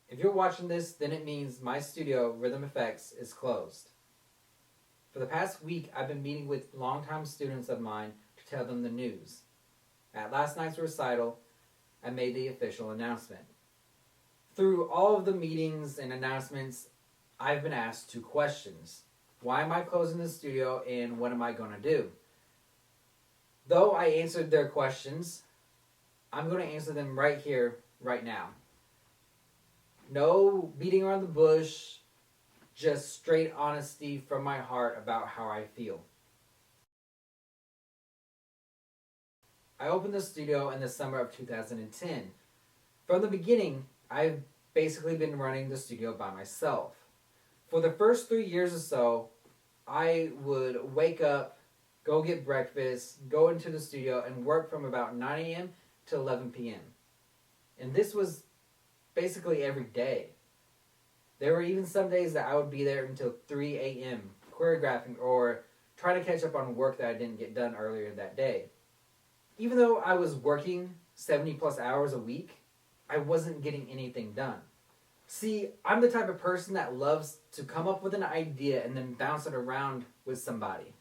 If you're watching this, then it means my studio, Rhythm Effects, is closed. For the past week, I've been meeting with longtime students of mine to tell them the news. At last night's recital, I made the official announcement. Through all of the meetings and announcements, I've been asked two questions. Why am I closing the studio, and what am I going to do? Though I answered their questions, I'm going to answer them right here, right now. No beating around the bush, just straight honesty from my heart about how I feel. I opened the studio in the summer of 2010. From the beginning, I've basically been running the studio by myself. For the first 3 years or so, I would wake up, go get breakfast, go into the studio, and work from about 9 a.m. to 11 p.m. And this was basically every day. There were even some days that I would be there until 3 a.m. choreographing or trying to catch up on work that I didn't get done earlier that day. Even though I was working 70 plus hours a week, I wasn't getting anything done. See, I'm the type of person that loves to come up with an idea and then bounce it around with somebody.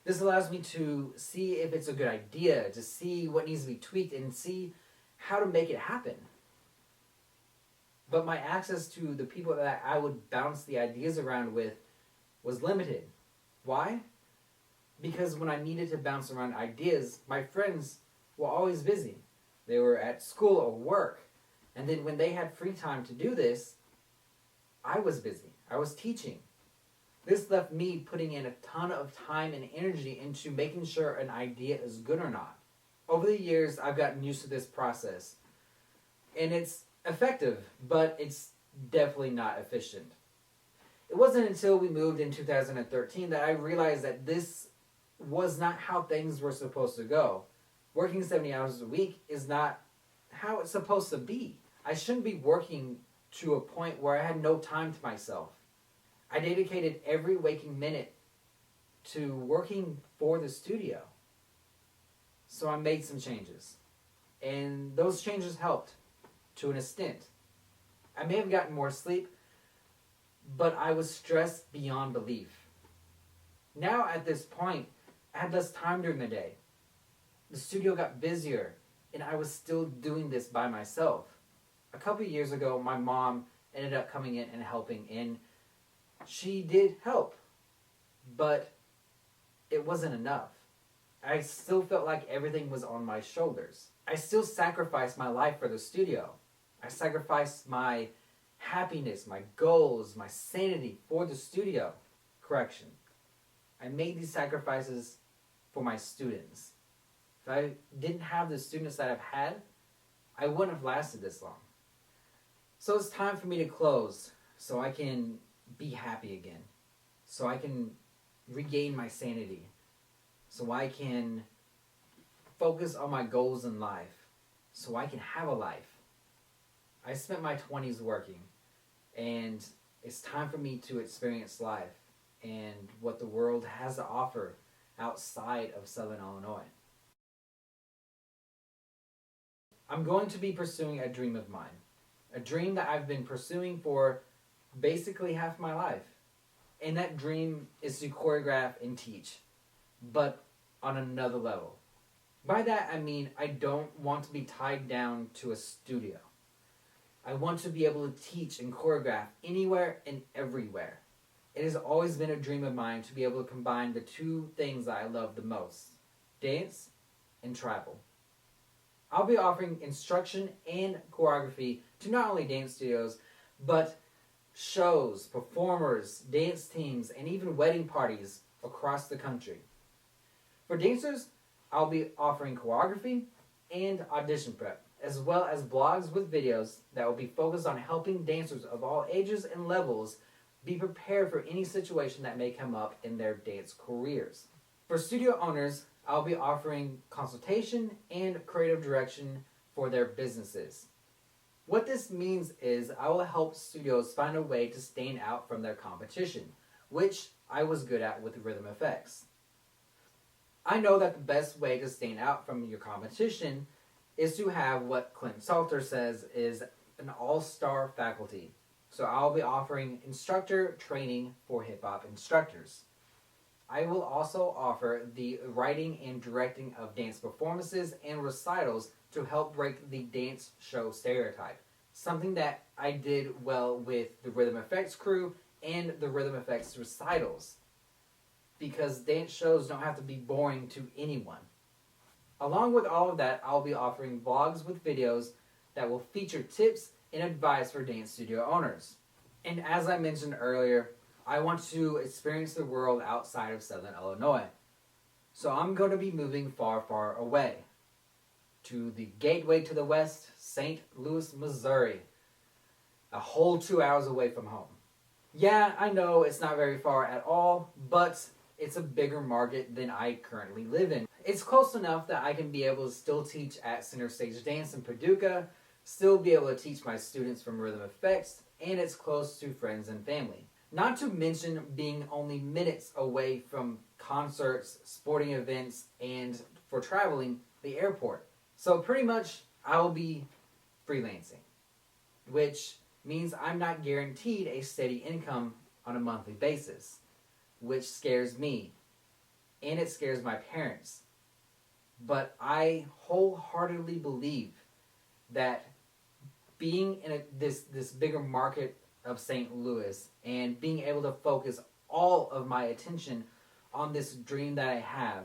This allows me to see if it's a good idea, to see what needs to be tweaked, and see how to make it happen. But my access to the people that I would bounce the ideas around with was limited. Why? Because when I needed to bounce around ideas, my friends were always busy. They were at school or work. And then when they had free time to do this, I was busy. I was teaching. This left me putting in a ton of time and energy into making sure an idea is good or not. Over the years, I've gotten used to this process. And it's effective, but it's definitely not efficient. It wasn't until we moved in 2013 that I realized that this was not how things were supposed to go. Working 70 hours a week is not how it's supposed to be. I shouldn't be working to a point where I had no time to myself. I dedicated every waking minute to working for the studio. So I made some changes. And those changes helped to an extent. I may have gotten more sleep, but I was stressed beyond belief. Now at this point, I had less time during the day. The studio got busier, and I was still doing this by myself. A couple of years ago, my mom ended up coming in and helping, and she did help, but it wasn't enough. I still felt like everything was on my shoulders. I still sacrificed my life for the studio. I sacrificed my happiness, my goals, my sanity for the studio. Correction. I made these sacrifices for my students. If I didn't have the students that I've had, I wouldn't have lasted this long. So it's time for me to close so I can be happy again. So I can regain my sanity. So I can focus on my goals in life. So I can have a life. I spent my 20s working, and it's time for me to experience life and what the world has to offer outside of Southern Illinois. I'm going to be pursuing a dream of mine, a dream that I've been pursuing for basically half my life. And that dream is to choreograph and teach, but on another level. By that I mean I don't want to be tied down to a studio. I want to be able to teach and choreograph anywhere and everywhere. It has always been a dream of mine to be able to combine the two things that I love the most, dance and travel. I'll be offering instruction and choreography to not only dance studios, but shows, performers, dance teams, and even wedding parties across the country. For dancers, I'll be offering choreography and audition prep, as well as blogs with videos that will be focused on helping dancers of all ages and levels be prepared for any situation that may come up in their dance careers. For studio owners, I'll be offering consultation and creative direction for their businesses. What this means is I will help studios find a way to stand out from their competition, which I was good at with Rhythm Effects. I know that the best way to stand out from your competition is to have what Clint Salter says is an all-star faculty. So I'll be offering instructor training for hip hop instructors. I will also offer the writing and directing of dance performances and recitals to help break the dance show stereotype. Something that I did well with the Rhythm Effects crew and the Rhythm Effects recitals. Because dance shows don't have to be boring to anyone. Along with all of that, I'll be offering vlogs with videos that will feature tips and advice for dance studio owners. And as I mentioned earlier, I want to experience the world outside of Southern Illinois. So I'm going to be moving far, far away to the gateway to the west, St. Louis, Missouri. A whole 2 hours away from home. Yeah, I know it's not very far at all, but it's a bigger market than I currently live in. It's close enough that I can be able to still teach at Center Stage Dance in Paducah, still be able to teach my students from Rhythm Effects, and it's close to friends and family. Not to mention being only minutes away from concerts, sporting events, and for traveling, the airport. So pretty much I will be freelancing, which means I'm not guaranteed a steady income on a monthly basis, which scares me, and it scares my parents. But I wholeheartedly believe that being in this bigger market of St. Louis and being able to focus all of my attention on this dream that I have,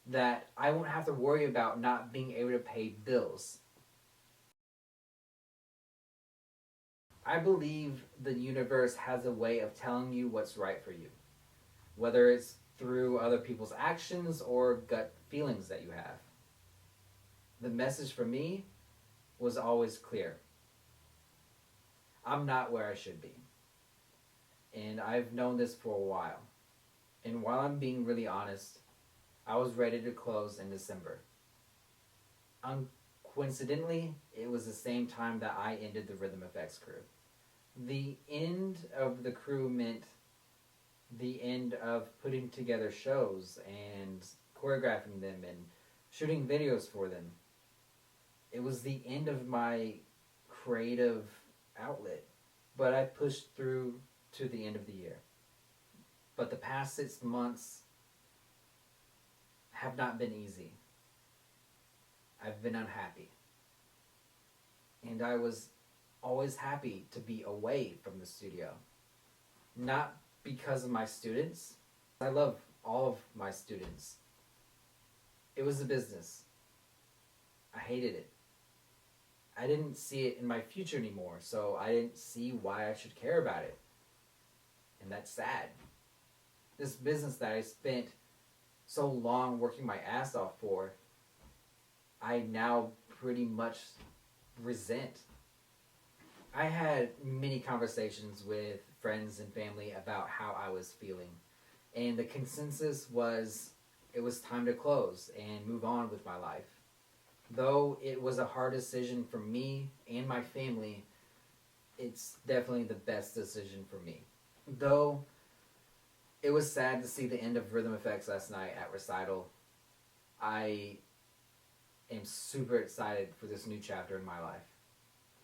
that I won't have to worry about not being able to pay bills. I believe the universe has a way of telling you what's right for you, whether it's through other people's actions or gut feelings that you have. The message for me was always clear. I'm not where I should be. And I've known this for a while. And while I'm being really honest, I was ready to close in December. Coincidentally, it was the same time that I ended the Rhythm Effects crew. The end of the crew meant the end of putting together shows and choreographing them and shooting videos for them. It was the end of my creative outlet, but I pushed through to the end of the year. But the past 6 months have not been easy. I've been unhappy. And I was always happy to be away from the studio. Not because of my students. I love all of my students. It was a business. I hated it. I didn't see it in my future anymore, so I didn't see why I should care about it. And that's sad. This business that I spent so long working my ass off for, I now pretty much resent. I had many conversations with friends and family about how I was feeling, and the consensus was it was time to close and move on with my life. Though it was a hard decision for me and my family, it's definitely the best decision for me. Though it was sad to see the end of Rhythm Effects last night at recital, I am super excited for this new chapter in my life.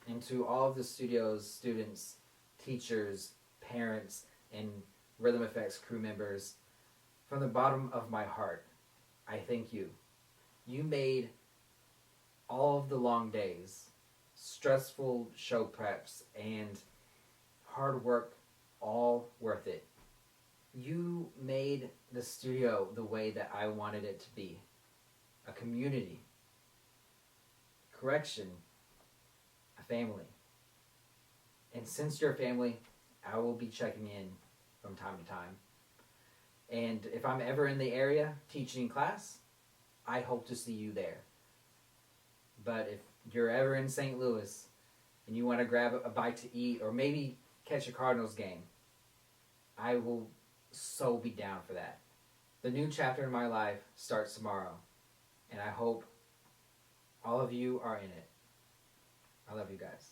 And to all of the studio's students, teachers, parents, and Rhythm Effects crew members, from the bottom of my heart, I thank you. You made all of the long days, stressful show preps, and hard work all worth it. You made the studio the way that I wanted it to be. A community. Correction. A family. And since you're a family, I will be checking in from time to time. And if I'm ever in the area teaching class, I hope to see you there. But if you're ever in St. Louis and you want to grab a bite to eat or maybe catch a Cardinals game, I will so be down for that. The new chapter in my life starts tomorrow, and I hope all of you are in it. I love you guys.